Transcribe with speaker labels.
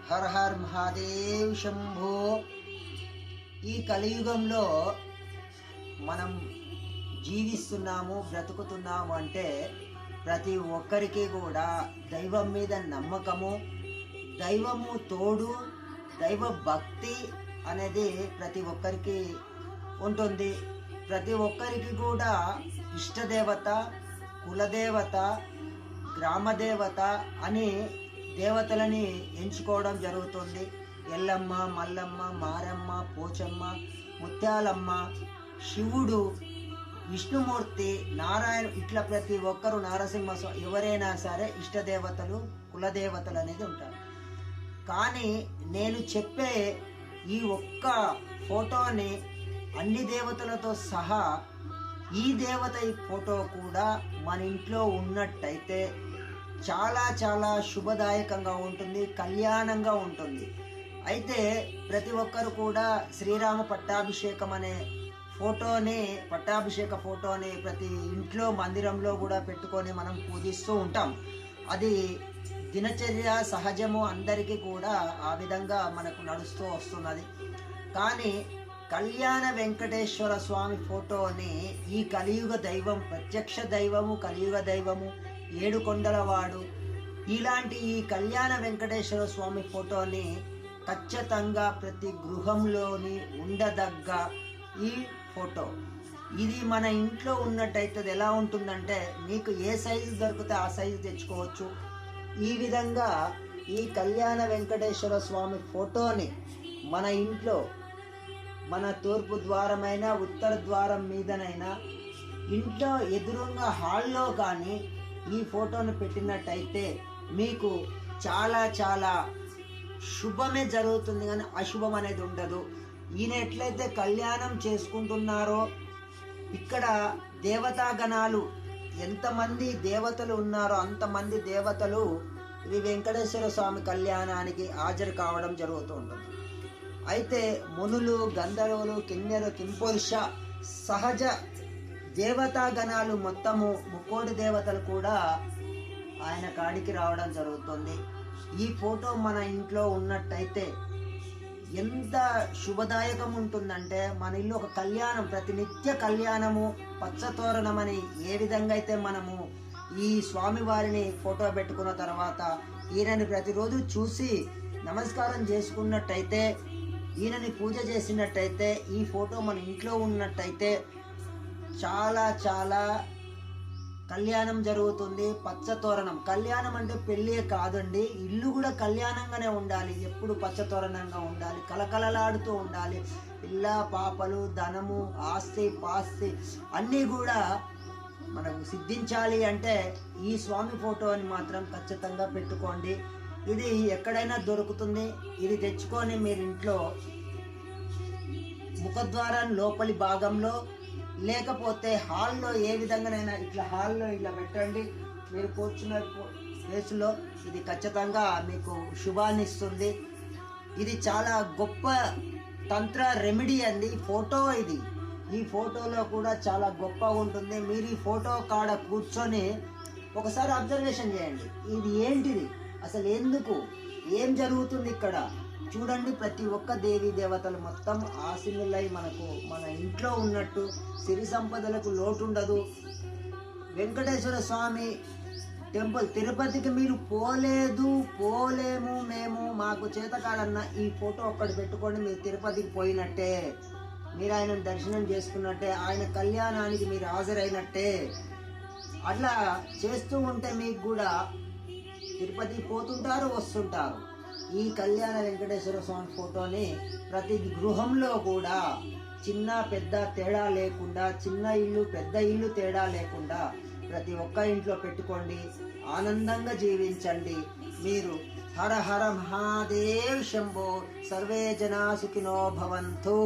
Speaker 1: హర her Mahadev Shambho. ఈ కలియుగంలో మనం జీవిస్తున్నాము, బ్రతుకుతున్నాము అంటే ప్రతి ఒక్కరికి కూడా దైవం మీద నమ్మకము, దైవము తోడు, దైవ భక్తి అనేది ప్రతి ఒక్కరికి ఉంటుంది. ప్రతి ఒక్కరికి కూడా ఇష్టదేవత, కులదేవత, గ్రామదేవత అని దేవతలని ఎంచుకోవడం జరుగుతుంది. ఎల్లమ్మ, మల్లమ్మ, మారమ్మ, పోచమ్మ, ముత్యాలమ్మ, శివుడు, విష్ణుమూర్తి, నారాయణ, ఇట్లా ప్రతి ఒక్కరు, నరసింహ, ఎవరైనా సరే ఇష్టదేవతలు, కులదేవతలు అనేది ఉంటారు. కానీ నేను చెప్పే ఈ ఒక్క ఫోటోని అన్ని దేవతలతో సహా ఈ దేవత ఈ ఫోటో కూడా మన ఇంట్లో ఉన్నట్టయితే చాలా చాలా శుభదాయకంగా ఉంటుంది, కళ్యాణంగా ఉంటుంది. అయితే ప్రతి ఒక్కరు కూడా శ్రీరామ పట్టాభిషేకం అనే పట్టాభిషేక ఫోటోని ప్రతి ఇంట్లో మందిరంలో కూడా పెట్టుకొని మనం పూజిస్తూ ఉంటాం. అది దినచర్య సహజము, అందరికీ కూడా ఆ విధంగా మనకు నడుస్తూ వస్తున్నది. కానీ కళ్యాణ వెంకటేశ్వర స్వామి ఫోటోని ఈ కలియుగ దైవం, ప్రత్యక్ష దైవము, కలియుగ దైవము, ఏడుకొండలవాడు, ఇలాంటి ఈ కళ్యాణ వెంకటేశ్వర స్వామి ఫోటోని ఖచ్చితంగా ప్రతి గృహంలోని ఉండదగ్గ ఈ ఫోటో. ఇది మన ఇంట్లో ఉన్నట్టయితే ఎలా ఉంటుందంటే మీకు ఏ సైజు దొరికితే ఆ సైజు తెచ్చుకోవచ్చు. ఈ విధంగా ఈ కళ్యాణ వెంకటేశ్వర స్వామి ఫోటోని మన ఇంట్లో, మన తూర్పు ద్వారమైనా, ఉత్తర ద్వారం మీదనైనా, ఇంట్లో ఎదురుగా హాల్లో కానీ ఈ ఫోటోను పెట్టినట్టయితే మీకు చాలా చాలా శుభమే జరుగుతుంది, కానీ అశుభం అనేది ఉండదు. ఈయన ఎట్లయితే కళ్యాణం చేసుకుంటున్నారో ఇక్కడ దేవతాగణాలు ఎంతమంది దేవతలు ఉన్నారో అంతమంది దేవతలు ఈ వెంకటేశ్వర స్వామి కళ్యాణానికి హాజరు కావడం జరుగుతూ ఉంటుంది. అయితే మునులు, గంధర్వులు, కిన్నెరు, కింపురుష, సహజ దేవతాగణాలు మొత్తము 3 దేవతలు కూడా ఆయన కాడికి రావడం జరుగుతుంది. ఈ ఫోటో మన ఇంట్లో ఉన్నట్టయితే ఎంత శుభదాయకం ఉంటుందంటే మన ఇల్లు ఒక కళ్యాణం, ప్రతినిత్య కళ్యాణము, పచ్చతోరణమని ఏ విధంగా అయితే మనము ఈ స్వామివారిని ఫోటో పెట్టుకున్న తర్వాత ఈయనని ప్రతిరోజు చూసి నమస్కారం చేసుకున్నట్టయితే, ఈయనని పూజ చేసినట్టయితే, ఈ ఫోటో మన ఇంట్లో ఉన్నట్టయితే చాలా చాలా కళ్యాణం జరుగుతుంది. పచ్చతోరణం, కళ్యాణం అంటే పెళ్ళే కాదండి, ఇల్లు కూడా కళ్యాణంగానే ఉండాలి, ఎప్పుడు పచ్చతోరణంగా ఉండాలి, కలకలలాడుతూ ఉండాలి. పిల్ల పాపలు, ధనము, ఆస్తి పాస్తి అన్నీ కూడా మనకు సిద్ధించాలి అంటే ఈ స్వామి ఫోటోని మాత్రం ఖచ్చితంగా పెట్టుకోండి. ఇది ఎక్కడైనా దొరుకుతుంది. ఇది తెచ్చుకొని మీరు ఇంట్లో ముఖద్వారం లోపలి భాగంలో, లేకపోతే హాల్లో, ఏ విధంగానైనా ఇట్లా హాల్లో ఇలా పెట్టండి. మీరు కూర్చున్న ప్లేస్లో ఇది ఖచ్చితంగా మీకు శుభాన్ని ఇస్తుంది. ఇది చాలా గొప్ప తంత్ర రెమెడీ అండి ఫోటో. ఇది ఈ ఫోటోలో కూడా చాలా గొప్పగా ఉంటుంది. మీరు ఈ ఫోటో కాడ కూర్చొని ఒకసారి అబ్జర్వేషన్ చేయండి. ఇది ఏంటిది, అసలు ఎందుకు, ఏం జరుగుతుంది ఇక్కడ చూడండి. ప్రతి ఒక్క దేవీ దేవతలు మొత్తం ఆశీనులై మనకు మన ఇంట్లో ఉన్నట్టు, సిరి సంపదలకు లోటు ఉండదు. వెంకటేశ్వర స్వామి టెంపుల్ తిరుపతికి మీరు పోలేము మేము, మాకు చేత కాదన్న ఈ ఫోటో ఒక్కటి పెట్టుకొని మీరు తిరుపతికి పోయినట్టే, మీరు ఆయనను దర్శనం చేసుకున్నట్టే, ఆయన కళ్యాణానికి మీరు హాజరైనట్టే. అట్లా చేస్తూ ఉంటే మీకు కూడా తిరుపతికి పోతుంటారు, వస్తుంటారు. ఈ కళ్యాణ వెంకటేశ్వర స్వామి ఫోటోని ప్రతి గృహంలో కూడా చిన్న పెద్ద తేడా లేకుండా, చిన్న ఇల్లు పెద్ద ఇల్లు తేడా లేకుండా ప్రతి ఒక్క ఇంట్లో పెట్టుకోండి. ఆనందంగా జీవించండి. మీరు హర హర మహాదేవ్ శంభో. సర్వే జనా సుఖినో భవంతు.